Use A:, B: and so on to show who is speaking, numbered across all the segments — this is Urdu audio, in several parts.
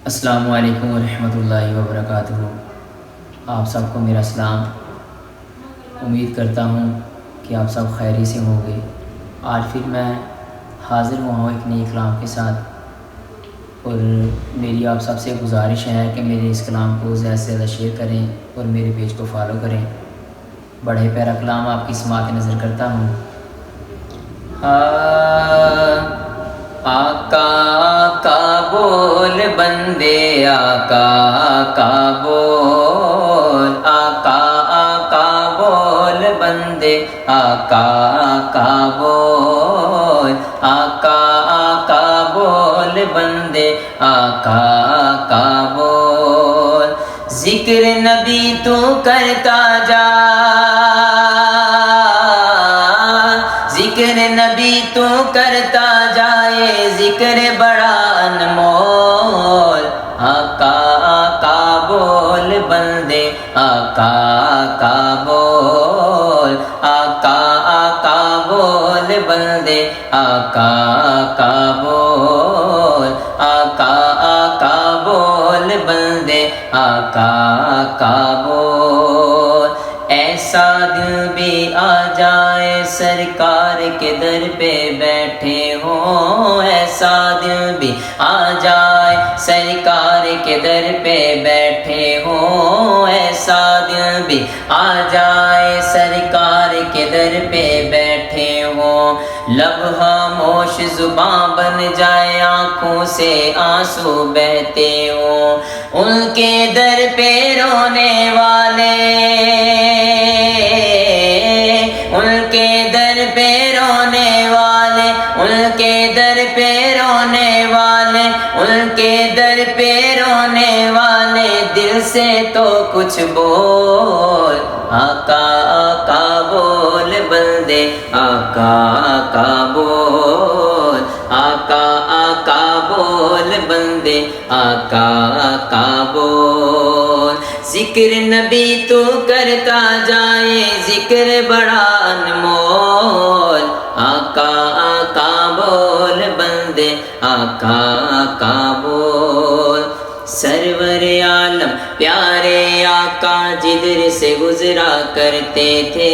A: السلام علیکم ورحمۃ اللہ وبرکاتہ۔ آپ سب کو میرا سلام۔ امید کرتا ہوں کہ آپ سب خیری سے ہوں گے۔ آج پھر میں حاضر ہوا ہوں ایک نئی کلام کے ساتھ، اور میری آپ سب سے گزارش ہے کہ میرے اس کلام کو زیادہ سے زیادہ شیئر کریں اور میرے پیج کو فالو کریں۔ بڑے پیارا کلام آپ کی سماعت نظر کرتا ہوں۔ آقا آقا بول بندے، آقا آقا بول، آقا آقا بول بندے، آقا آقا بول، آقا آقا بول بندے، آقا آقا بول۔ ذکر نبی تو کرتا جا، ذکر نبی تو کرتا جائے، ذکر بڑا انمول۔ آقا آقا بول بندے، آقا آقا بول، آقا آقا بول بندے، آقا آقا بول، آقا آقا بول بندے، آقا آقا بول۔ ایسا دن بھی آ جائے سرکار کے در پہ بیٹھے ہوں، ایسا دن بھی آ جائے سرکار کے در پہ بیٹھے ہوں، ایسا دن بھی آ جائے سرکار کے در پہ بیٹھے ہوں۔ لب خاموش زباں بن جائے، آنکھوں سے آنسو بہتے ہوں، ان کے در پہ رونے والے، ان کے در پہ رونے والے، ان کے در پہ رونے والے، ان کے در پہ رونے والے، دل سے تو کچھ بول۔ آقا آقا بول بندے، آقا آقا بول، آقا آقا بول بندے، آقا آقا بول۔ ذکر نبی تو کرتا جائے، ذکر بڑا انمول۔ آقا آقا بول بندے، آقا آقا بول۔ سرور عالم پیارے آقا جدھر سے گزرا کرتے تھے،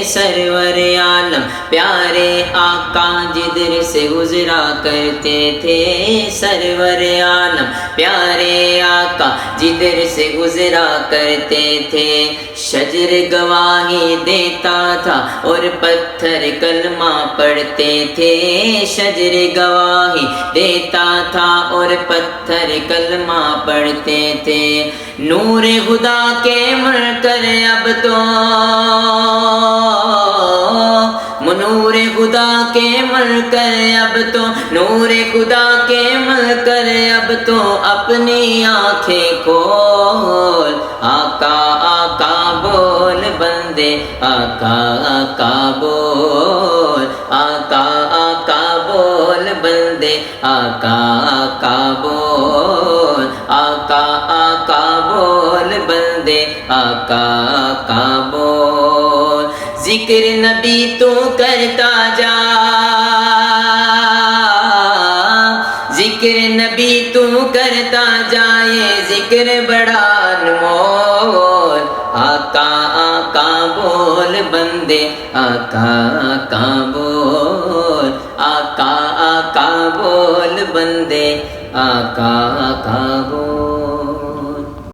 A: سرور عالم پیارے آقا جدھر سے گزرا کرتے تھے، سرور عالم پیارے آقا جدھر سے گزرا کرتے تھے۔ شجر گواہی دیتا تھا اور پتھر کلمہ پڑھتے تھے، شجر گواہی دیتا تھا اور پتھر کلمہ پڑھتے تھے۔ نور خدا کے منکر اب تو، نور خدا کے منکر اب تو، نور خدا کے منکر اب تو اپنی آنکھیں کھول۔ آقا آقا بول بندے، آقا آقا بول، آقا آقا بول بندے، آقا آقا بول، آقا آقا بول بندے، آقا آقا بول۔ ذکر نبی تو کرتا جا، ذکر نبی تو کرتا جائے، ذکر بڑا انمول۔ آقا آقا بول بندے، آقا آقا بول، آقا آقا بول بندے، آقا آقا